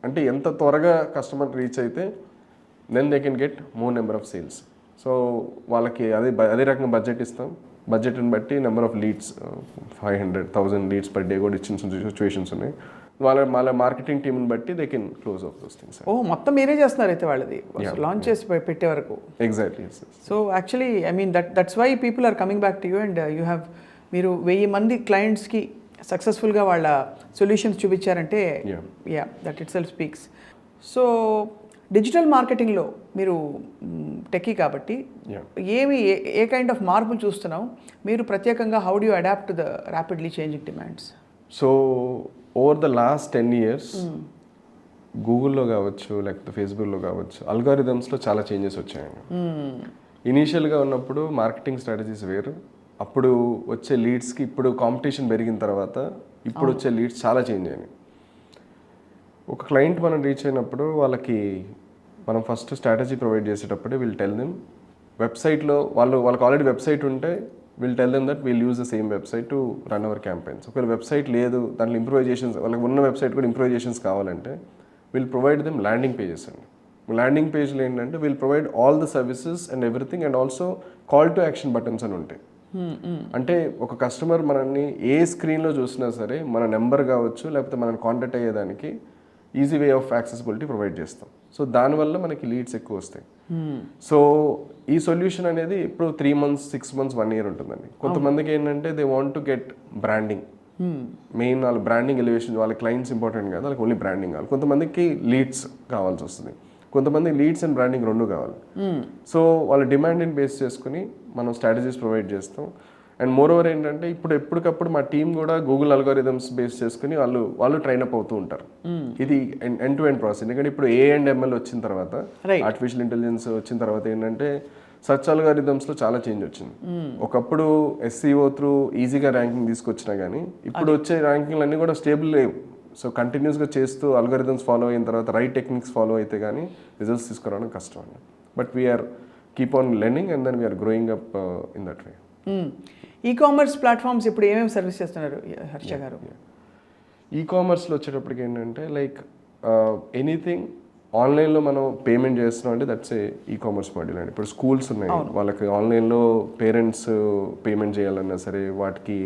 అంటే ఎంత త్వరగా కస్టమర్ రీచ్ అయితే then they can get more number of sales. So వాళ్ళకి అదే రకంగా బడ్జెట్ ఇస్తాం. బడ్జెట్ని బట్టి number of leads 500,000 leads per day కూడా ఇచ్చిన సిచ్యువేషన్స్ ఉన్నాయి. వాళ్ళ మార్కెటింగ్ టీమ్ని బట్టి they can close off those things. ఓ మొత్తం మీరే చేస్తున్నారు అయితే వాళ్ళది లాంచ్ చేసి పెట్టే వరకు? Exactly. So actually I mean that's why people are coming back to you and you have, మీరు 1000 మంది క్లయింట్స్కి సక్సెస్ఫుల్గా వాళ్ళ సొల్యూషన్స్ చూపించారంటే that itself speaks. So digital మార్కెటింగ్లో మీరు టెక్కీ కాబట్టి ఏ కైండ్ ఆఫ్ మార్పులు చూస్తున్నాం మీరు ప్రత్యేకంగా? How do you adapt to the rapidly changing demands? So over the last 10 years గూగుల్లో కావచ్చు లేకపోతే ఫేస్బుక్లో కావచ్చు అల్గారిథమ్స్లో చాలా చేంజెస్ వచ్చాయండి. ఇనీషియల్గా ఉన్నప్పుడు మార్కెటింగ్ స్ట్రాటజీస్ వేరు, అప్పుడు వచ్చే లీడ్స్కి ఇప్పుడు కాంపిటీషన్ పెరిగిన తర్వాత ఇప్పుడు వచ్చే లీడ్స్ చాలా చేంజ్ అయినాయి. ఒక క్లయింట్ మనం రీచ్ అయినప్పుడు వాళ్ళకి మనం ఫస్ట్ స్ట్రాటజీ ప్రొవైడ్ చేసేటప్పుడే విల్ టెల్ దెమ్ వెబ్సైట్లో వాళ్ళకి ఆల్రెడీ వెబ్సైట్ ఉంటే will tell them that will use the same website to run our campaigns. ఒకవేళ వెబ్సైట్ లేదు, దాంట్లో ఇంప్రూవైజేషన్స్, వాళ్ళకి ఉన్న వెబ్సైట్ కూడా ఇంప్రూవైజేషన్స్ కావాలంటే will provide them landing pages అండి. ల్యాండింగ్ పేజ్లో ఏంటంటే will provide all the services and everything and also call to action buttons అని ఉంటాయి. అంటే ఒక కస్టమర్ మనల్ని ఏ స్క్రీన్లో చూసినా సరే మన నెంబర్ కావచ్చు లేకపోతే మనల్ని కాంటాక్ట్ అయ్యేదానికి easy way of accessibility provide చేస్తాం. సో దానివల్ల మనకి లీడ్స్ ఎక్కువ వస్తాయి. సో ఈ సొల్యూషన్ అనేది ఇప్పుడు 3 months, 6 months, 1 year ఉంటుందండి. కొంతమందికి ఏంటంటే they want to get branding, main వాళ్ళ బ్రాండింగ్ ఎలివేషన్, వాళ్ళ క్లయింట్స్ ఇంపార్టెంట్ కాదు, వాళ్ళకి ఓన్లీ బ్రాండింగ్ కావాలి. కొంతమందికి లీడ్స్ కావాల్సి వస్తుంది. కొంతమంది లీడ్స్ అండ్ బ్రాండింగ్ రెండు కావాలి. సో వాళ్ళ డిమాండ్ని బేస్ చేసుకుని మనం స్ట్రాటజీస్ ప్రొవైడ్ చేస్తాం. అండ్ మోర్ ఓవర్ ఏంటంటే ఇప్పుడు ఎప్పటికప్పుడు మా టీం కూడా గూగుల్ అల్గోరిథమ్స్ బేస్ చేసుకుని వాళ్ళు ట్రైన్ అప్ అవుతూ ఉంటారు. ఇది ఎండ్ టు ఎండ్ ప్రాసెస్. ఎందుకంటే ఇప్పుడు ఏ అండ్ ఎంఎల్ వచ్చిన తర్వాత, ఆర్టిఫిషియల్ ఇంటెలిజెన్స్ వచ్చిన తర్వాత ఏంటంటే సర్చ్ అల్గోరిథమ్స్లో చాలా చేంజ్ వచ్చింది. ఒకప్పుడు ఎస్సీఓ త్రూ ఈజీగా ర్యాంకింగ్ తీసుకొచ్చినా కానీ ఇప్పుడు వచ్చే ర్యాంకింగ్లు అన్నీ కూడా స్టేబుల్ లేవు. సో కంటిన్యూస్గా చేస్తూ అల్గోరిథమ్స్ ఫాలో అయిన తర్వాత రైట్ టెక్నిక్స్ ఫాలో అయితే కానీ రిజల్ట్స్ తీసుకురావడం కష్టం అండి. But we're keep on learning and then we're growing up in that way. Ecommerce platforms ఇప్పుడు ఏమేమి సర్వీస్ చేస్తున్నారు హర్ష గారు? ఈ-కామర్స్లో వచ్చేటప్పటికి ఏంటంటే లైక్ ఎనీథింగ్ ఆన్లైన్లో మనం పేమెంట్ చేస్తున్నాం అంటే దట్స్ ఏ ఈ-కామర్స్ మాడ్యూల్ అండి. ఇప్పుడు స్కూల్స్ ఉన్నాయి, వాళ్ళకి ఆన్లైన్లో పేరెంట్స్ పేమెంట్ చేయాలన్నా సరే వాటికి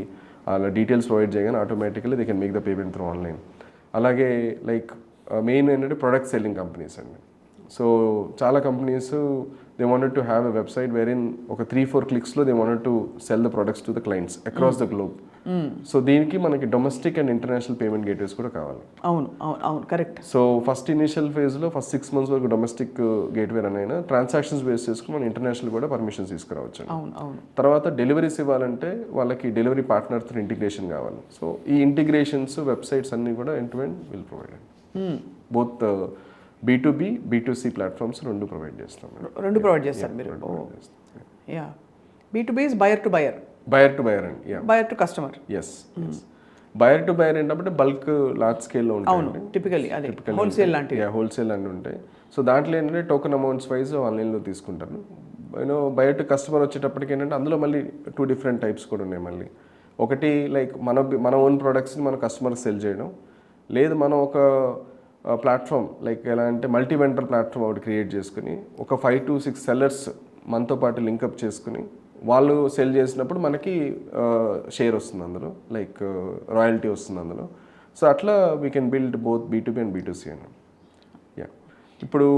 అలా డీటెయిల్స్ ప్రొవైడ్ చేయగానే automatically they can make the payment through online. అలాగే లైక్ మెయిన్ ఏంటంటే ప్రొడక్ట్ సెల్లింగ్ కంపెనీస్ అండి. సో చాలా companies they wanted to have a website where in ఒక 3-4 క్లిక్స్లో they wanted to sell the products to the clients across the globe. So దీనికి మనకి domestic and international payment gateways కూడా కావాలి. అవును అవును అవును, కరెక్ట్. సో ఫస్ట్ ఇనిషియల్ ఫేజ్లో ఫస్ట్ 6 months వరకు డొమెస్టిక్ గేట్వే రన్ అయినా ట్రాన్సాక్షన్స్ బేస్ చేసుకుని మనం ఇంటర్నేషనల్ కూడా పర్మిషన్స్ తీసుకురావచ్చు. తర్వాత డెలివరీస్ ఇవ్వాలంటే వాళ్ళకి డెలివరీ పార్ట్నర్తో ఇంటిగ్రేషన్ కావాలి. సో ఈ ఇంటిగ్రేషన్స్ వెబ్సైట్స్ అన్నీ కూడా end to end will provide. Both B2B, B2C platforms రెండు ప్రొవైడ్ చేస్తాం. రెండు ప్రొవైడ్ చేస్తారు మీరు? Yeah, B2B is buyer to buyer. Buyer to buyer అండి. Buyer to customer. Yes. Buyer to buyer ఏంటంటే బల్క్ లార్జ్ స్కేల్లో ఉంటాయి. టిపికల్లీ అదే హోల్సేల్ లాంటివి. హోల్సేల్ అన్నీ ఉంటాయి. సో దాంట్లో ఏంటంటే టోకెన్ అమౌంట్స్ వైజ్ ఆన్లైన్లో తీసుకుంటారు. బయర్ టు కస్టమర్ వచ్చేటప్పటికి ఏంటంటే అందులో మళ్ళీ 2 different టైప్స్ కూడా ఉన్నాయి. మళ్ళీ ఒకటి లైక్ మన ఓన్ ప్రొడక్ట్స్ని మన కస్టమర్కి సెల్ చేయడం, లేదు మనం ఒక ప్లాట్ఫామ్ లైక్ ఎలా అంటే మల్టీ వెండర్ ప్లాట్ఫామ్ ఒకటి క్రియేట్ చేసుకుని ఒక 5 to 6 sellers మనతో పాటు లింకప్ చేసుకుని వాళ్ళు సెల్ చేసినప్పుడు మనకి షేర్ వస్తుంది అందులో, లైక్ రాయల్టీ వస్తుంది అందులో. సో అట్లా we can build both B2B and B2C అని. యా, ఇప్పుడు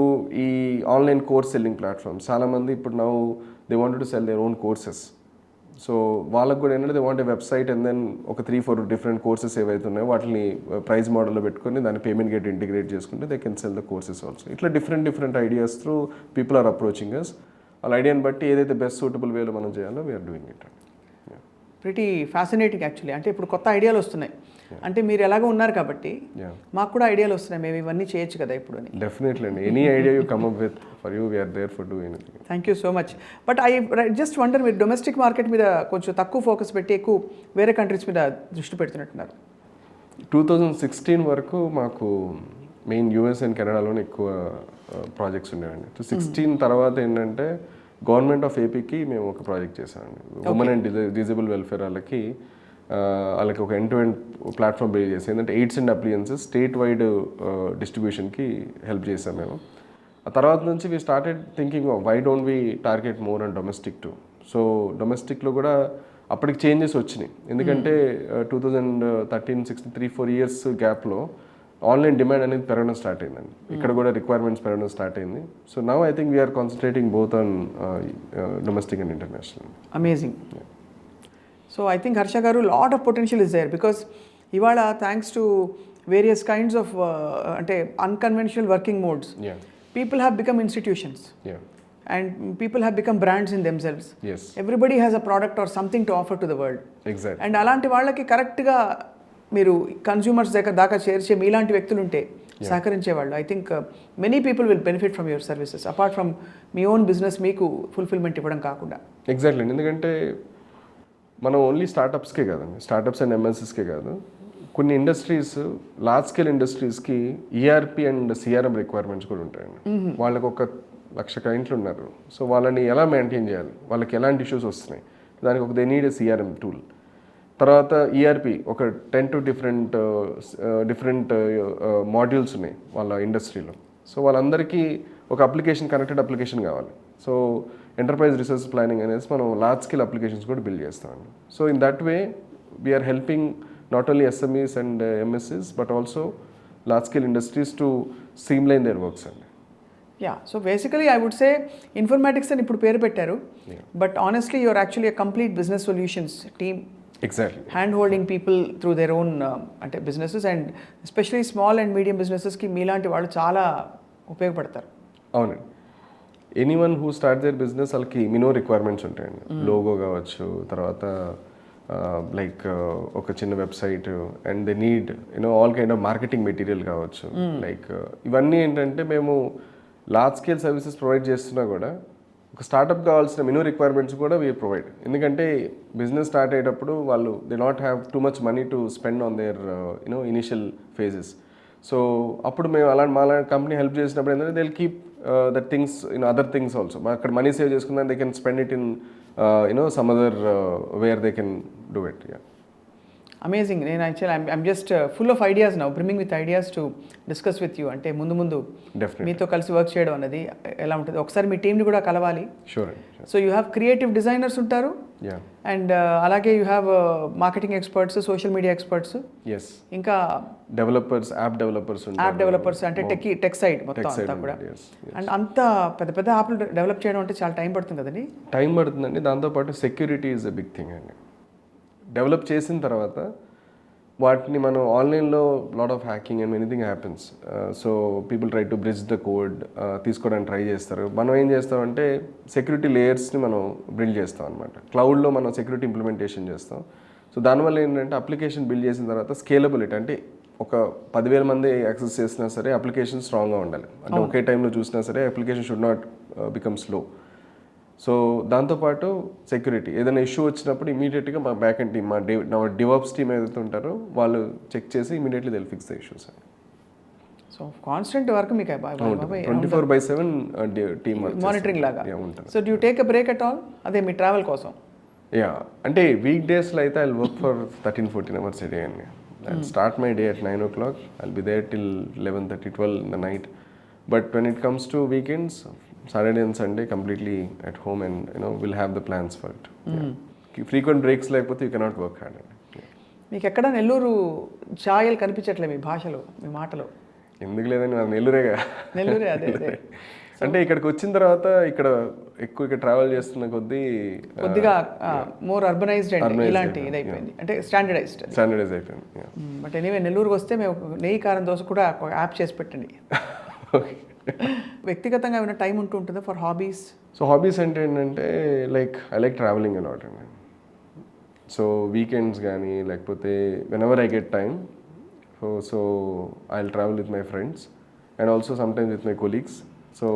ఈ ఆన్లైన్ కోర్స్ సెల్లింగ్ ప్లాట్ఫామ్స్ చాలామంది ఇప్పుడు now they wanted to sell their own courses. So వాళ్ళకు కూడా ఏంటంటే they want a website and then ఒక 3-4 different కోర్సెస్ ఏవైతే ఉన్నాయో వాటిని ప్రైస్ మోడల్లో పెట్టుకొని దాన్ని పేమెంట్ గేట్ ఇంటిగ్రేట్ చేసుకుంటే they can sell the courses also. ఇట్లా different ideas through people are approaching us. వాళ్ళ ఐడియాని బట్టి ఏదైతే బెస్ట్ సూటబుల్ వేలో మనం చేయాలో we're doing it. Pretty fascinating actually. అంటే ఇప్పుడు కొత్త ఐడియాలు వస్తున్నాయి, అంటే మీరు ఎలాగో ఉన్నారు కాబట్టి మాకు కూడా ఐడియాలు వస్తున్నాయి, మేము ఇవన్నీ చేయొచ్చు కదా ఇప్పుడు అని. డెఫినెట్లీ అండి, any idea you come up with for you we're there for do anything. Thank you so much. But I just wonder, మీరు డొమెస్టిక్ మార్కెట్ మీద కొంచెం తక్కువ ఫోకస్ పెట్టి ఎక్కువ వేరే కంట్రీస్ మీద దృష్టి పెడుతున్నట్టున్నారు. 2016 వరకు మాకు మెయిన్ యూఎస్ అండ్ కెనడాలోనే ఎక్కువ ప్రాజెక్ట్స్ ఉండేవండి. 2016 తర్వాత ఏంటంటే గవర్నమెంట్ ఆఫ్ ఏపీకి మేము ఒక ప్రాజెక్ట్ చేసామండి. ఉమెన్ అండ్ డిజేబుల్ వెల్ఫేర్ వాళ్ళకి ఒక end to end platform build చేసి ఏంటంటే aids and appliances state wide డిస్ట్రిబ్యూషన్కి హెల్ప్ చేసాం మేము. ఆ తర్వాత నుంచి we started thinking why don't we target more and domestic too. So డొమెస్టిక్లో కూడా అప్పటికి చేంజెస్ వచ్చినాయి. ఎందుకంటే 2013-16 3-4 years గ్యాప్లో ఆన్లైన్ డిమాండ్ అనేది పెరగడం స్టార్ట్ అయిందండి. ఇక్కడ కూడా రిక్వైర్మెంట్స్ పెరగడం స్టార్ట్ అయింది. So now I think we're concentrating both on domestic and international. Amazing. So I think Harsha గారు lot of potential is there, because ఇవాళ thanks to various kinds of అంటే unconventional working modes, people have become institutions and people have become brands in themselves. Yes. Everybody has a product or something to offer to the world. Exactly. And అలాంటి వాళ్ళకి కరెక్ట్గా మీరు కన్స్యూమర్స్ దాకా చేర్చే మీలాంటి వ్యక్తులు ఉంటే సహకరించేవాళ్ళు, I think many people will benefit from your services apart from మీ ఓన్ బిజినెస్ మీకు ఫుల్ఫిల్మెంట్ ఇవ్వడం కాకుండా. ఎగ్జాక్ట్లీ అండి, ఎందుకంటే మనం ఓన్లీ స్టార్టప్స్కే కాదండి, స్టార్టప్స్ అండ్ ఎంఎన్సీస్కే కాదు, కొన్ని ఇండస్ట్రీస్ లార్జ్ స్కేల్ ఇండస్ట్రీస్కి ఈఆర్పి అండ్ సిఆర్ఎం రిక్వైర్మెంట్స్ కూడా ఉంటాయండి. వాళ్ళకి ఒక 1,00,000 clients ఉన్నారు. సో వాళ్ళని ఎలా మెయింటైన్ చేయాలి, వాళ్ళకి ఎలాంటి ఇష్యూస్ వస్తున్నాయి, దానికి ఒక they need a CRM tool. తర్వాత ఈఆర్పి ఒక 10 to different మాడ్యూల్స్ ఉన్నాయి వాళ్ళ ఇండస్ట్రీలో. సో వాళ్ళందరికీ ఒక కనెక్టెడ్ అప్లికేషన్ కావాలి. సో ఎంటర్ప్రైజ్ రిసోర్స్ ప్లానింగ్ అనేది మనం లార్జ్ స్కేల్ అప్లికేషన్స్ కూడా బిల్డ్ చేస్తామండి. So in that way we're helping not only SMEs and MNCs but also large scale industries to streamline their works అండి. Yeah, so basically I would say Informatics అని ఇప్పుడు పేరు పెట్టారు, but honestly you're actually a complete business solutions team. Exactly. Hand holding people through their own అంటే businesses, and especially small and medium బిజినెసెస్కి మీలాంటి వాళ్ళు చాలా ఉపయోగపడతారు. అవునండి. Anyone who start their business వాళ్ళకి మినిమం రిక్వైర్మెంట్స్ ఉంటాయండి. లోగో కావచ్చు, తర్వాత లైక్ ఒక చిన్న website, and they need all kind of marketing material కావచ్చు. లైక్ ఇవన్నీ ఏంటంటే మేము లార్జ్ స్కేల్ సర్వీసెస్ ప్రొవైడ్ చేస్తున్నా కూడా ఒక స్టార్ట్అప్ కావాల్సిన మినిమం రిక్వైర్మెంట్స్ కూడా వీ ప్రొవైడ్. ఎందుకంటే బిజినెస్ స్టార్ట్ అయ్యేటప్పుడు వాళ్ళు they not have too much money to spend on their initial phases. So అప్పుడు మేము మా కంపెనీ హెల్ప్ చేసినప్పుడు ఏంటంటే they will keep that things other things also. అక్కడ మనీ సేవ్ చేసుకున్నా they can spend it in some other where they can do it. Amazing. నేను actual I'm just full of ideas now, brimming with ideas to discuss with you. అంటే ముందు మీతో కలిసి వర్క్ చేయడం అనేది ఎలా ఉంటుంది, ఒకసారి మీ టీంని కూడా కలవాలి. Sure. So you have creative designers ఉంటారు, అండ్ అలాగే you have marketing experts, social media experts, ఇంకా డెవలపర్స్, యాప్ డెవలపర్స్ అంటే టెక్ సైడ్ మొత్తం అంతా కూడా. అండ్ అంత పెద్ద యాప్లు డెవలప్ చేయడం అంటే చాలా టైం పడుతుంది కదండి. టైం పడుతుందండి. దాంతోపాటు security is a big thing అండి. డెవలప్ చేసిన తర్వాత వాటిని మనం ఆన్లైన్లో lot of hacking and anything happens. So people try to bridge the code, తీసుకోవడానికి ట్రై చేస్తారు. మనం ఏం చేస్తామంటే సెక్యూరిటీ లేయర్స్ని మనం బిల్డ్ చేస్తాం అనమాట. క్లౌడ్లో మనం సెక్యూరిటీ ఇంప్లిమెంటేషన్ చేస్తాం. సో దానివల్ల ఏంటంటే అప్లికేషన్ బిల్డ్ చేసిన తర్వాత స్కేలబిలిటీ, అంటే ఒక 10,000 మంది యాక్సెస్ చేసినా సరే అప్లికేషన్ స్ట్రాంగ్గా ఉండాలి. అంటే ఒకే టైంలో చూసినా సరే application should not become slow. So దాంతోపాటు సెక్యూరిటీ, ఏదైనా ఇష్యూ వచ్చినప్పుడు ఇమీడియట్గా మా బ్యాక్ అండ్ టీమ్, మా డివాప్స్ టీమ్ ఏదైతే ఉంటారో వాళ్ళు చెక్ చేసి immediately they will fix the issues. So constant work మీకు 24/7 టీమ్ మానిటరింగ్ లాగా ఉంటుంది. So do take a break at all? అదే మీ ట్రావెల్ కోసం. అంటే వీక్ డేస్లో అయితే I work for 13-14 hours a day అండి. I'll start my day at 9 o'clock. I'll be there till 11:30, 12 in the night. But when it comes to weekends, Saturday and Sunday, completely at home, and we'll have the plans for it. Frequent breaks లేకపోతే you cannot work hard. మీకు ఎక్కడ నెల్లూరు ఛాయలు కనిపించట్లే మీ భాషలో, మీ మాటలో? ఎందుకు లేదని, నెల్లూరేగా. నెల్లూరే, అదే. అంటే ఇక్కడికి వచ్చిన తర్వాత ఇక్కడ ట్రావెల్ చేస్తున్న కొద్దిగా మోర్ అర్బనైజ్డ్ అండ్ ఇలాంటి ఇదైపోయింది, అంటే స్టాండర్డైజ్ అయిపోయింది. బట్ ఎనీవే నెల్లూరుకి వస్తే మేము నెయ్యి కారం దోశ కూడా యాప్ చేసి పెట్టండి. వ్యక్తిగతంగా ఏమైనా టైం ఉంటుందా ఫర్ హాబీస్? సో హాబీస్ అంటే ఏంటంటే like I like travelling a lot అండి. సో వీకెండ్స్ కానీ లేకపోతే whenever I get time, so I will travel with my friends and also sometimes with my colleagues. So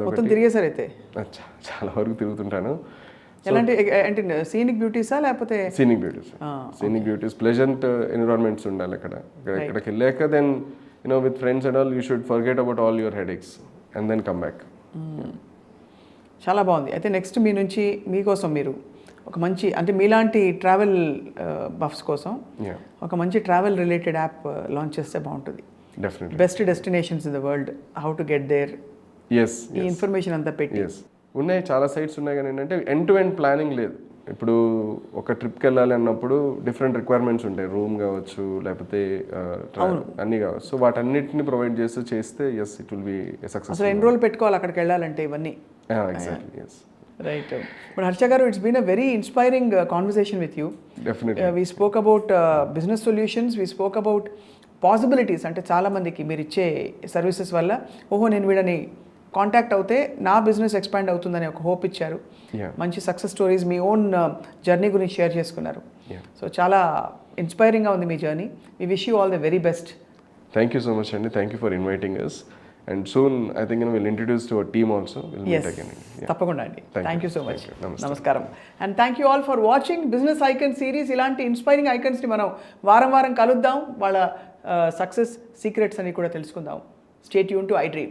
మొత్తం తిరిగేసారు అయితే? చాలా వరకు తిరుగుతుంటాను. ఎలాంటి అంటే సీనిక్ బ్యూటీసా లేకపోతే? సీనిక్ బ్యూటీస్, ప్లెజెంట్ ఎన్విరాన్మెంట్స్ ఉండాలి అక్కడ. ఇక్కడికి వెళ్ళాక then with friends and all, you should forget about all your headaches and then come back. చాలా బాగుంది. అయితే నెక్స్ట్ మీ నుంచి మీకోసం మీరు ఒక మంచి, అంటే మీలాంటి ట్రావెల్ బఫ్స్ కోసం ఒక మంచి ట్రావెల్ రిలేటెడ్ యాప్ లాంచ్ చేస్తే బాగుంటుంది. Definitely. Best destinations in the world, how to get there, ఈ ఇన్ఫర్మేషన్ అంతా పెట్టి. ఉన్నాయి, చాలా సైట్స్ ఉన్నాయి, కానీ ఏంటంటే ఎండ్ టు ఎండ్ ప్లానింగ్ లేదు. ఇప్పుడు ఒక ట్రిప్కి వెళ్ళాలి అన్నప్పుడు డిఫరెంట్ రిక్వైర్మెంట్స్ ఉంటాయి, రూమ్ కావచ్చు లేకపోతే అన్నీ కావచ్చు. సో వాటన్నిటిని ప్రొవైడ్ చేస్తే yes it will be success. అసలు ఎన్ని రోజులు పెట్టుకోవాలి అక్కడికి వెళ్ళాలంటే ఇవన్నీ? Exactly, yes. Right. But Harsha గారు, it's been a very inspiring conversation with you. Definitely. We spoke about business solutions, we spoke about possibilities. అంటే చాలామందికి మీరు ఇచ్చే సర్వీసెస్ వల్ల నేను వీడని కాంటాక్ట్ అవుతే నా బిజినెస్ ఎక్స్పాండ్ అవుతుందని ఒక హోప్ ఇచ్చారు. మంచి సక్సెస్ స్టోరీస్, మీ ఓన్ జర్నీ గురించి షేర్ చేసుకున్నారు. సో చాలా ఇన్స్పైరింగ్గా ఉంది మీ journey. We wish you all the very best. Thank you so much అండి. Thank you for inviting us. And soon I think we'll introduce to our team also. We'll meet again. తప్పకుండా అండి. Thank you so much. నమస్కారం. And thank you all for watching business icon series. ఇలాంటి ఇన్స్పైరింగ్ ఐకన్స్ని మనం వారం కలుద్దాం. వాళ్ళ సక్సెస్ సీక్రెట్స్ అని కూడా తెలుసుకుందాం. Stay tune to iDream.